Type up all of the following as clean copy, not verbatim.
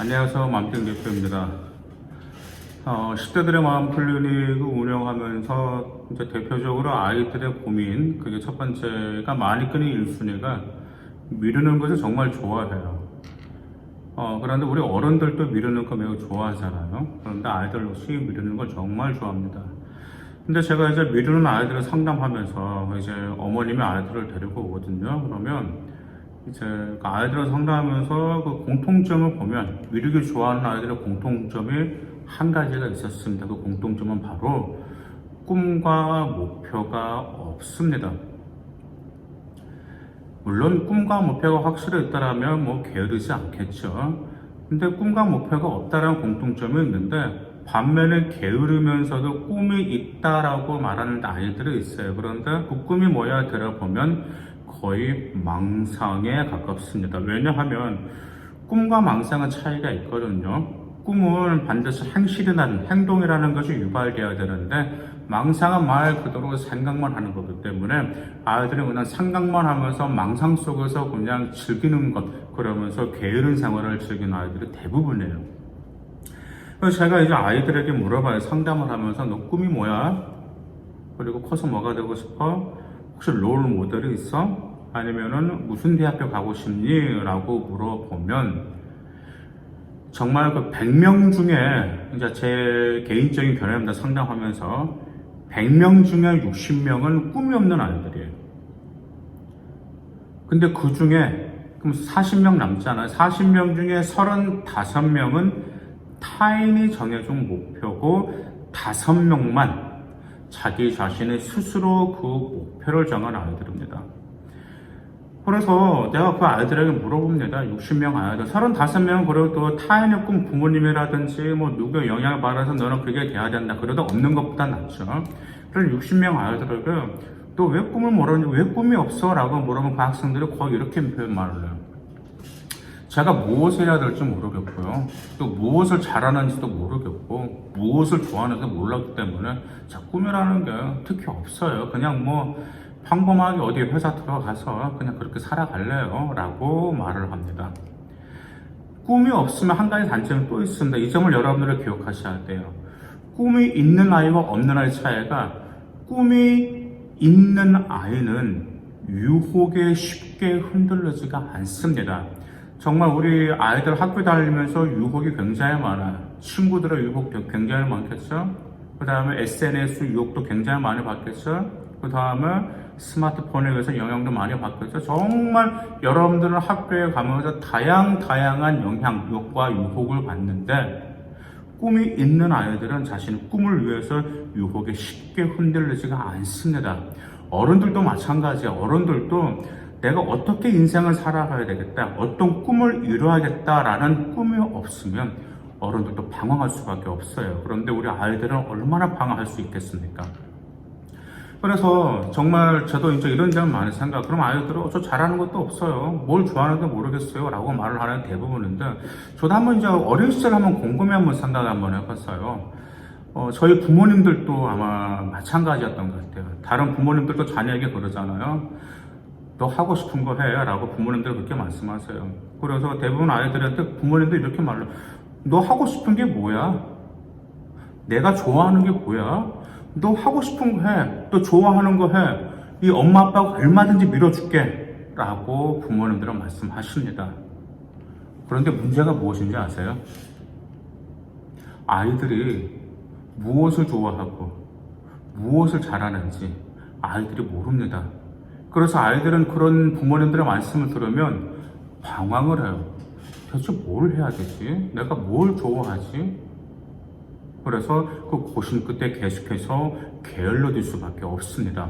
안녕하세요. 맘땡 대표입니다. 10대들의 마음 클리닉을 운영하면서 이제 대표적으로 아이들의 고민, 그게 첫 번째가 많이 끄는 1순위가 미루는 것을 정말 좋아해요. 그런데 우리 어른들도 미루는 거 매우 좋아하잖아요. 그런데 아이들 역시 미루는 걸 정말 좋아합니다. 근데 제가 이제 미루는 아이들을 상담하면서 이제 어머님이 아이들을 데리고 오거든요. 그러면 이제 그 아이들을 상담하면서 그 공통점을 보면 미루기 좋아하는 아이들의 공통점이 한 가지가 있었습니다. 그 공통점은 바로 꿈과 목표가 없습니다. 물론 꿈과 목표가 확실히 있다라면 뭐 게으르지 않겠죠. 근데 꿈과 목표가 없다라는 공통점이 있는데 반면에 게으르면서도 꿈이 있다라고 말하는 아이들이 있어요. 그런데 그 꿈이 뭐야 들어보면 거의 망상에 가깝습니다. 왜냐하면 꿈과 망상은 차이가 있거든요. 꿈은 반드시 행실이라는 행동이라는 것이 유발되어야 되는데 망상은 말 그대로 생각만 하는 거기 때문에 아이들은 그냥 생각만 하면서 망상 속에서 그냥 즐기는 것, 그러면서 게으른 생활을 즐기는 아이들이 대부분이에요. 그래서 제가 이제 아이들에게 물어봐요. 상담을 하면서 너 꿈이 뭐야? 그리고 커서 뭐가 되고 싶어? 혹시 롤 모델이 있어? 아니면은 무슨 대학교 가고 싶니? 라고 물어보면 정말 그 100명 중에 이제 제 개인적인 견해입니다. 상담하면서 100명 중에 60명은 꿈이 없는 아이들이에요. 근데 그 중에 그럼 40명 남잖아요. 40명 중에 35명은 타인이 정해준 목표고 5명만 자기 자신의 스스로 그 목표를 정한 아이들입니다. 그래서 내가 그 아이들에게 물어봅니다. 60명 아이들, 35명은 그래도 타인의 꿈, 부모님이라든지 뭐 누구의 영향을 받아서 너는 그게 돼야 된다. 그래도 없는 것보다 낫죠. 그래서 60명 아이들에게 너 왜 꿈을 모르는지, 왜 꿈이 없어? 라고 물어보면 그 학생들이 거의 이렇게 말을 해요. 제가 무엇을 해야 될지 모르겠고요. 또 무엇을 잘하는지도 모르겠고, 무엇을 좋아하는지도 몰랐기 때문에 제 꿈이라는 게 특히 없어요. 그냥 뭐 평범하게 어디 회사 들어가서 그냥 그렇게 살아갈래요. 라고 말을 합니다. 꿈이 없으면 한 가지 단점이 또 있습니다. 이 점을 여러분들이 기억하셔야 돼요. 꿈이 있는 아이와 없는 아이의 차이가, 꿈이 있는 아이는 유혹에 쉽게 흔들리지가 않습니다. 정말 우리 아이들 학교 다니면서 유혹이 굉장히 많아요. 친구들의 유혹도 굉장히 많겠죠. 그 다음에 SNS 유혹도 굉장히 많이 받겠죠. 그 다음에 스마트폰에 의해서 영향도 많이 받겠죠. 정말 여러분들은 학교에 가면서 다양한 영향, 유혹과 유혹을 받는데 꿈이 있는 아이들은 자신의 꿈을 위해서 유혹에 쉽게 흔들리지가 않습니다. 어른들도 마찬가지예요. 어른들도 내가 어떻게 인생을 살아가야 되겠다, 어떤 꿈을 이루어야겠다라는 꿈이 없으면 어른들도 방황할 수밖에 없어요. 그런데 우리 아이들은 얼마나 방황할 수 있겠습니까? 그래서 정말 저도 이제 이런 점을 많이 생각, 그럼 아이들은 저 잘하는 것도 없어요. 뭘 좋아하는지 모르겠어요. 라고 말을 하는 대부분인데, 저도 한번 이제 어린 시절 한번 곰곰이 한번 생각 한번 해봤어요. 저희 부모님들도 아마 마찬가지였던 것 같아요. 다른 부모님들도 자녀에게 그러잖아요. 너 하고 싶은 거 해. 라고 부모님들 그렇게 말씀하세요. 그래서 대부분 아이들한테 부모님들 이렇게 말해요. 너 하고 싶은 게 뭐야? 내가 좋아하는 게 뭐야? 너 하고 싶은 거 해. 너 좋아하는 거 해. 이 엄마 아빠가 얼마든지 밀어줄게. 라고 부모님들은 말씀하십니다. 그런데 문제가 무엇인지 아세요? 아이들이 무엇을 좋아하고 무엇을 잘하는지 아이들이 모릅니다. 그래서 아이들은 그런 부모님들의 말씀을 들으면 방황을 해요. 대체 뭘 해야 되지? 내가 뭘 좋아하지? 그래서 그 고심 끝에 계속해서 게을러질 수밖에 없습니다.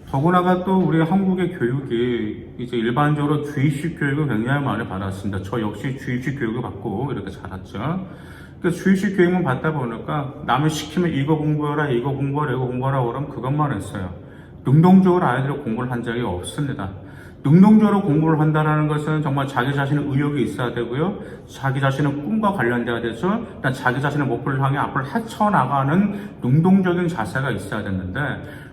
더구나가 또 우리 한국의 교육이 이제 일반적으로 주입식 교육을 굉장히 많이 받았습니다. 저 역시 주입식 교육을 받고 이렇게 자랐죠. 그 주입식 교육만 받다 보니까 남이 시키면 이거 공부해라, 이거 공부하라, 이거 공부하라 그러면 그것만 했어요. 능동적으로 아이들이 공부를 한 적이 없습니다. 능동적으로 공부를 한다는 것은 정말 자기 자신의 의욕이 있어야 되고요. 자기 자신의 꿈과 관련돼야 되죠. 일단 자기 자신의 목표를 향해 앞으로 헤쳐나가는 능동적인 자세가 있어야 됐는데,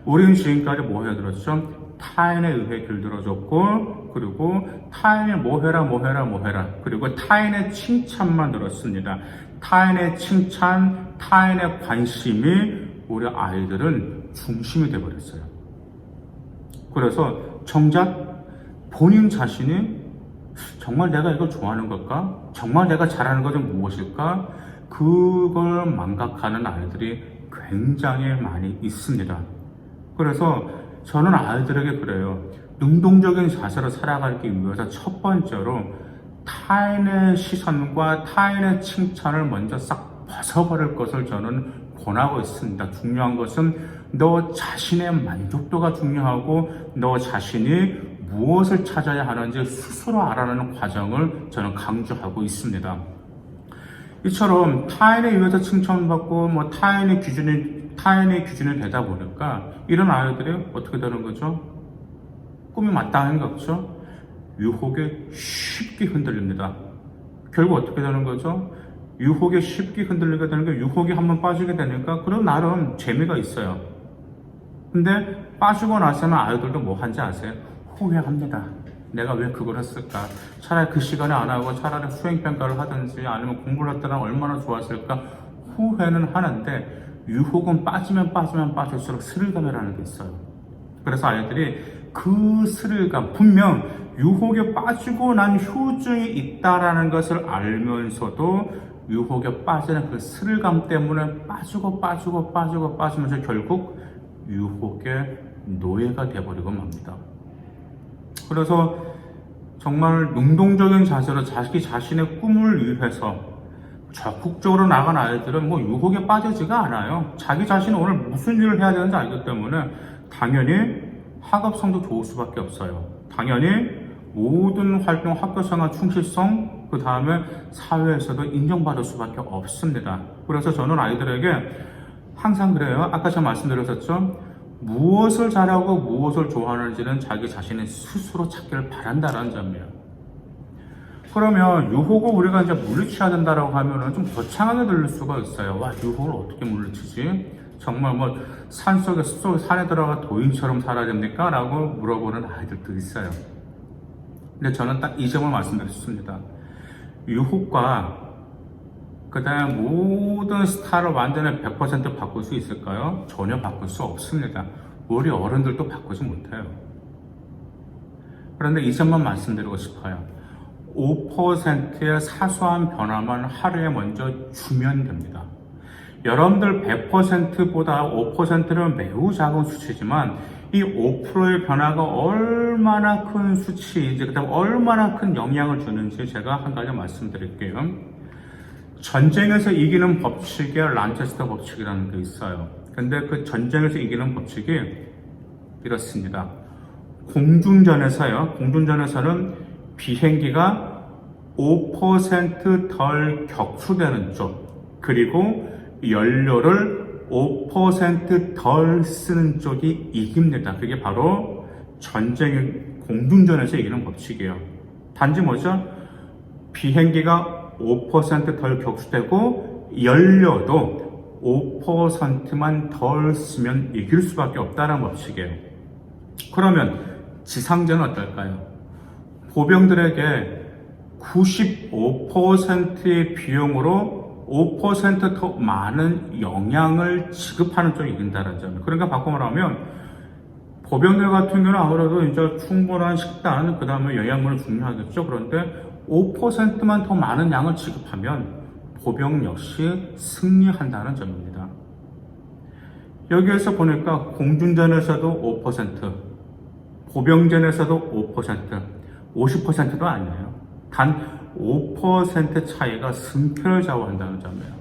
우리는 지금까지 뭐 해들었죠? 타인에 의해 길들여졌고, 그리고 타인이 뭐 해라 그리고 타인의 칭찬만 들었습니다. 타인의 칭찬, 타인의 관심이 우리 아이들은 중심이 되어버렸어요. 그래서 정작 본인 자신이 정말 내가 이걸 좋아하는 걸까? 정말 내가 잘하는 것은 무엇일까? 그걸 망각하는 아이들이 굉장히 많이 있습니다. 그래서 저는 아이들에게 그래요. 능동적인 자세로 살아가기 위해서 첫 번째로 타인의 시선과 타인의 칭찬을 먼저 싹 벗어버릴 것을 저는 권하고 있습니다. 중요한 것은 너 자신의 만족도가 중요하고 너 자신이 무엇을 찾아야 하는지 스스로 알아내는 과정을 저는 강조하고 있습니다. 이처럼 타인에 의해서 칭찬받고 타인의 기준이 되다 보니까 이런 아이들이 어떻게 되는 거죠? 꿈이 마땅한 게 없죠? 유혹에 쉽게 흔들립니다. 결국 어떻게 되는 거죠? 유혹에 쉽게 흔들리게 되는 게 유혹이 한번 빠지게 되니까 그럼 나름 재미가 있어요. 근데 빠지고 나서는 아이들도 뭐 한지 아세요? 후회합니다. 내가 왜 그걸 했을까? 차라리 그 시간에 안 하고 차라리 수행평가를 하든지 아니면 공부를 했더라 얼마나 좋았을까? 후회는 하는데 유혹은 빠지면 빠질수록 스릴감이라는 게 있어요. 그래서 아이들이 그 스릴감, 분명 유혹에 빠지고 난 효증이 있다라는 것을 알면서도 유혹에 빠지는 그 스릴감 때문에 빠지면서 결국 유혹의 노예가 되어버리고 맙니다. 그래서 정말 능동적인 자세로 자기 자신의 꿈을 위해서 적극적으로 나간 아이들은 유혹에 빠지지가 않아요. 자기 자신이 오늘 무슨 일을 해야 되는지 알기 때문에 당연히 학업 성적 좋을 수밖에 없어요. 당연히 모든 활동, 학교생활 충실성, 그 다음에 사회에서도 인정받을 수밖에 없습니다. 그래서 저는 아이들에게 항상 그래요. 아까 제가 말씀드렸었죠. 무엇을 잘하고 무엇을 좋아하는지는 자기 자신이 스스로 찾기를 바란다는 점이에요. 그러면 유혹을 우리가 이제 물리쳐야 된다라고 하면은 좀 거창하게 들릴 수가 있어요. 와, 유혹을 어떻게 물리치지? 정말 산속에 숲속에 산에 들어가 도인처럼 살아야 됩니까? 라고 물어보는 아이들도 있어요. 근데 저는 딱 이 점을 말씀드렸습니다. 유혹과 그 다음에 모든 스타를 완전히 100% 바꿀 수 있을까요? 전혀 바꿀 수 없습니다. 우리 어른들도 바꾸지 못해요. 그런데 이 점만 말씀드리고 싶어요. 5%의 사소한 변화만 하루에 먼저 주면 됩니다. 여러분들 100%보다 5%는 매우 작은 수치지만 이 5%의 변화가 얼마나 큰 수치인지, 그 다음 얼마나 큰 영향을 주는지 제가 한 가지 말씀드릴게요. 전쟁에서 이기는 법칙에 란체스터 법칙이라는 게 있어요. 근데 그 전쟁에서 이기는 법칙이 이렇습니다. 공중전에서는 비행기가 5% 덜 격추되는 쪽, 그리고 연료를 5% 덜 쓰는 쪽이 이깁니다. 그게 바로 공중전에서 이기는 법칙이에요. 단지 뭐죠? 비행기가 5% 덜 격추되고 연료도 5%만 덜 쓰면 이길 수밖에 없다는 법칙이에요. 그러면 지상전은 어떨까요? 보병들에게 95%의 비용으로 5% 더 많은 영향을 지급하는 쪽이 이긴다는 점이에요. 그러니까 바꿔 말하면 보병들 같은 경우는 아무래도 이제 충분한 식단, 그 다음에 영양분이 중요하겠죠. 그런데 5%만 더 많은 양을 지급하면 보병 역시 승리한다는 점입니다. 여기에서 보니까 공중전에서도 5%, 보병전에서도 5%, 50%도 아니에요. 단 5% 차이가 승패를 좌우한다는 점이에요.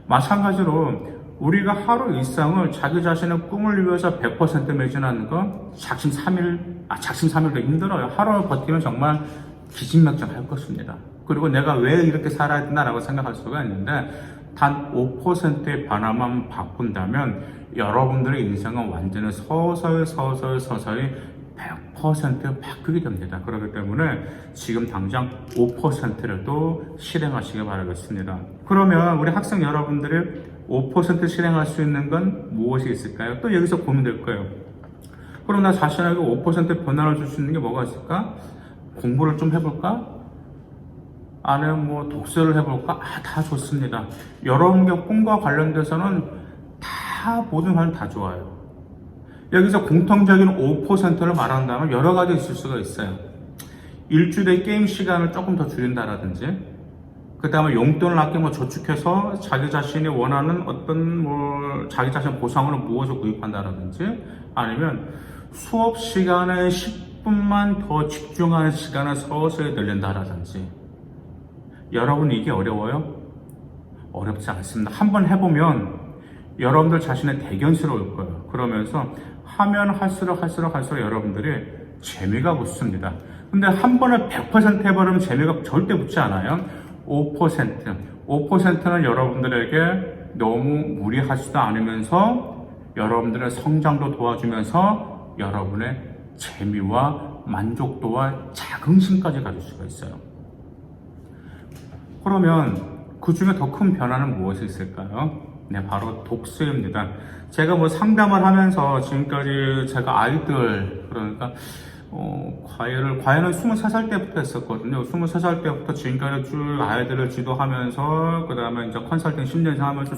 마찬가지로 우리가 하루 일상을 자기 자신의 꿈을 위해서 100% 매진하는 건 작심 3일도 힘들어요. 하루 버티면 정말 기진맥진할 것입니다. 그리고 내가 왜 이렇게 살아야 되나라고 생각할 수가 있는데 단 5%의 변화만 바꾼다면 여러분들의 인생은 완전히 서서히 100% 바뀌게 됩니다. 그렇기 때문에 지금 당장 5%를 또 실행하시기 바라겠습니다. 그러면 우리 학생 여러분들이 5% 실행할 수 있는 건 무엇이 있을까요? 또 여기서 고민될 거예요. 그럼 나 자신에게 5% 변화를 줄 수 있는 게 뭐가 있을까? 공부를 좀 해볼까? 아니면 뭐 독서를 해볼까? 다 좋습니다. 여러분의 꿈과 관련돼서는 다 모든 사람 다 좋아요. 여기서 공통적인 5%를 말한다면 여러 가지 있을 수가 있어요. 일주일에 게임 시간을 조금 더 줄인다라든지, 그 다음에 용돈을 아껴 저축해서 자기 자신이 원하는 어떤 자기 자신 보상으로 무엇을 구입한다라든지, 아니면 수업 시간에 10분만 더 집중하는 시간을 서서히 늘린다라든지. 여러분 이게 어려워요? 어렵지 않습니다. 한번 해보면 여러분들 자신의 대견스러울 거예요. 그러면서 하면 할수록 여러분들이 재미가 붙습니다. 근데 한 번에 100% 해버리면 재미가 절대 붙지 않아요. 5%는 여러분들에게 너무 무리하지도 않으면서 여러분들의 성장도 도와주면서 여러분의 재미와 만족도와 자긍심까지 가질 수가 있어요. 그러면 그 중에 더 큰 변화는 무엇이 있을까요? 네, 바로 독서입니다. 제가 상담을 하면서 지금까지 제가 아이들, 그러니까 과외는 23살 때부터 했었거든요. 23살 때부터 지금까지 쭉 아이들을 지도하면서, 그 다음에 이제 컨설팅 10년 이상 하면서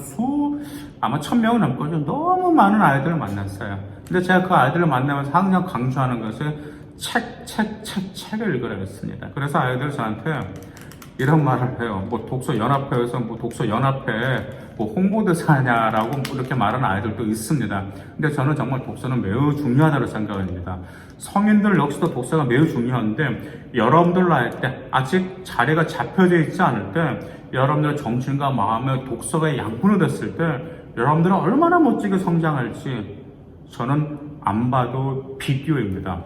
아마 1000명은 넘거든요. 너무 많은 아이들을 만났어요. 근데 제가 그 아이들을 만나면서 항상 강조하는 것은 책을 읽으라 했습니다. 그래서 아이들 저한테 이런 말을 해요. 독서연합회에서 독서연합회 홍보대사냐라고 이렇게 말하는 아이들도 있습니다. 근데 저는 정말 독서는 매우 중요하다고 생각합니다. 성인들 역시도 독서가 매우 중요한데, 여러분들 나이 때 아직 자리가 잡혀져 있지 않을 때, 여러분들의 정신과 마음에 독서가 양분이 됐을 때 여러분들은 얼마나 멋지게 성장할지 저는 안 봐도 비디오입니다.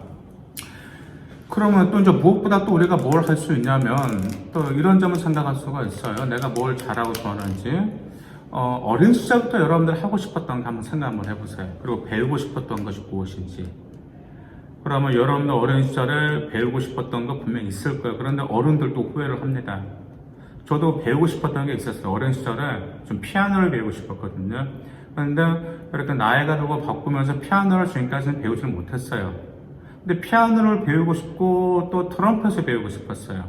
그러면 또 이제 무엇보다 또 우리가 뭘 할 수 있냐면 또 이런 점을 생각할 수가 있어요. 내가 뭘 잘하고 좋아하는지. 어린 시절부터 여러분들 하고 싶었던 거 한번 생각 한번 해보세요. 그리고 배우고 싶었던 것이 무엇인지. 그러면 여러분들 어린 시절에 배우고 싶었던 거 분명히 있을 거예요. 그런데 어른들도 후회를 합니다. 저도 배우고 싶었던 게 있었어요. 어린 시절에 좀 피아노를 배우고 싶었거든요. 그런데 이렇게 나이가 들고 바꾸면서 피아노를 지금까지는 배우지는 못했어요. 근데 피아노를 배우고 싶고 또 트럼펫을 배우고 싶었어요.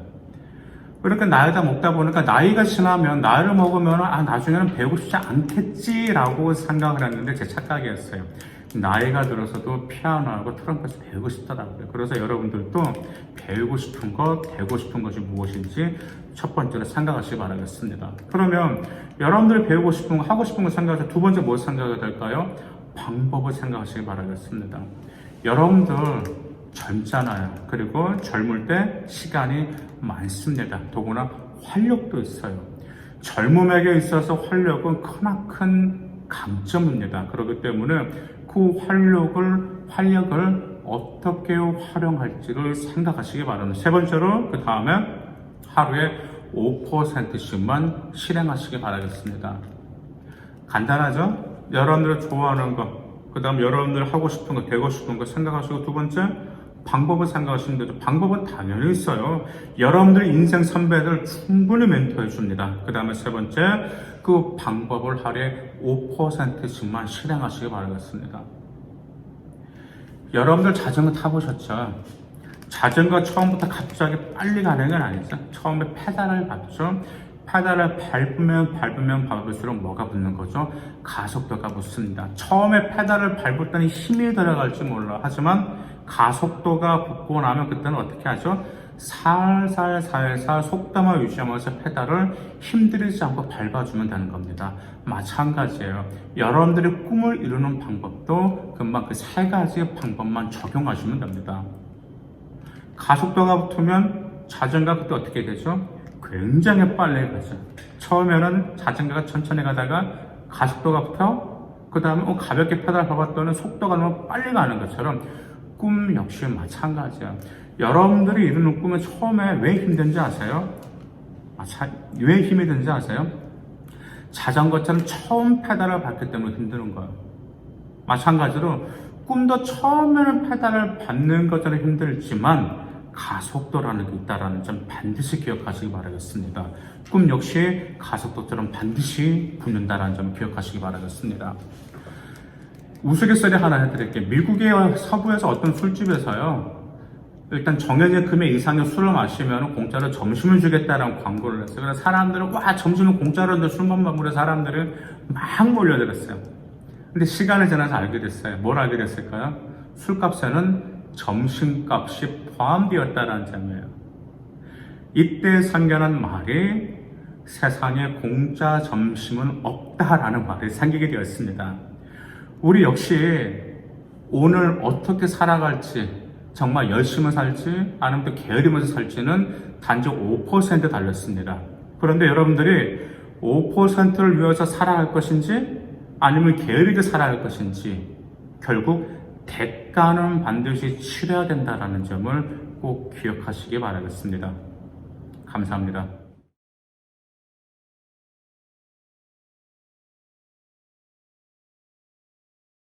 그렇게 나이가 먹다 보니까 나이가 지나면, 나이를 먹으면 나중에는 배우고 싶지 않겠지라고 생각을 했는데 제 착각이었어요. 나이가 들어서도 피아노하고 트럼펫을 배우고 싶더라고요. 그래서 여러분들도 배우고 싶은 것, 되고 싶은 것이 무엇인지 첫 번째로 생각하시기 바라겠습니다. 그러면 여러분들이 배우고 싶은 거, 하고 싶은 거 생각해서 두 번째 뭘 생각해야 될까요? 방법을 생각하시기 바라겠습니다. 여러분들 젊잖아요. 그리고 젊을 때 시간이 많습니다. 더구나 활력도 있어요. 젊음에게 있어서 활력은 크나큰 강점입니다. 그렇기 때문에 그 활력을 어떻게 활용할지를 생각하시기 바랍니다. 세 번째로 그 다음에 하루에 5%씩만 실행하시기 바라겠습니다. 간단하죠? 여러분들이 좋아하는 거, 그 다음 여러분들이 하고 싶은 거, 되고 싶은 거 생각하시고, 두 번째 방법을 생각하시면 되죠. 방법은 당연히 있어요. 여러분들의 인생 선배들 충분히 멘토해 줍니다. 그 다음에 세 번째, 그 방법을 하루에 5%씩만 실행하시기 바라겠습니다. 여러분들 자전거 타보셨죠? 자전거 처음부터 갑자기 빨리 가는 건 아니죠. 처음에 페달을 밟죠. 페달을 밟으면 밟을수록 뭐가 붙는 거죠? 가속도가 붙습니다. 처음에 페달을 밟을 때는 힘이 들어갈지 몰라. 하지만 가속도가 붙고 나면 그때는 어떻게 하죠? 살살 속도만 유지하면서 페달을 힘들이지 않고 밟아주면 되는 겁니다. 마찬가지예요. 여러분들이 꿈을 이루는 방법도 금방 그 세 가지 방법만 적용하시면 됩니다. 가속도가 붙으면 자전거가 그때 어떻게 되죠? 굉장히 빨리 가죠. 처음에는 자전거가 천천히 가다가 가속도가 붙어, 그 다음에 가볍게 페달 밟았더니 속도가 너무 빨리 가는 것처럼 꿈 역시 마찬가지야. 여러분들이 이루는 꿈은 처음에 왜 힘든지 아세요? 왜 힘이 드는지 아세요? 자전거처럼 처음 페달을 밟기 때문에 힘드는 거예요. 마찬가지로 꿈도 처음에는 페달을 밟는 것처럼 힘들지만 가속도라는 게 있다는 점 반드시 기억하시기 바라겠습니다. 꿈 역시 가속도처럼 반드시 붙는다는 점 기억하시기 바라겠습니다. 우스갯소리 하나 해드릴게요. 미국의 서부에서 어떤 술집에서요, 일단 정해진 금액 이상의 술을 마시면 공짜로 점심을 주겠다라는 광고를 했어요. 그래서 사람들은 와, 점심은 공짜로인데 술만 먹으려 사람들은 막 몰려들었어요. 근데 시간이 지나서 알게 됐어요. 뭘 알게 됐을까요? 술값에는 점심값이 포함되었다는 점이에요. 이때 생겨난 말이 세상에 공짜 점심은 없다라는 말이 생기게 되었습니다. 우리 역시 오늘 어떻게 살아갈지, 정말 열심히 살지 아니면 또 게으르면서 살지는 단지 5% 달렸습니다. 그런데 여러분들이 5%를 위해서 살아갈 것인지 아니면 게으르게 살아갈 것인지 결국 대가는 반드시 치러야 된다는 점을 꼭 기억하시기 바라겠습니다. 감사합니다.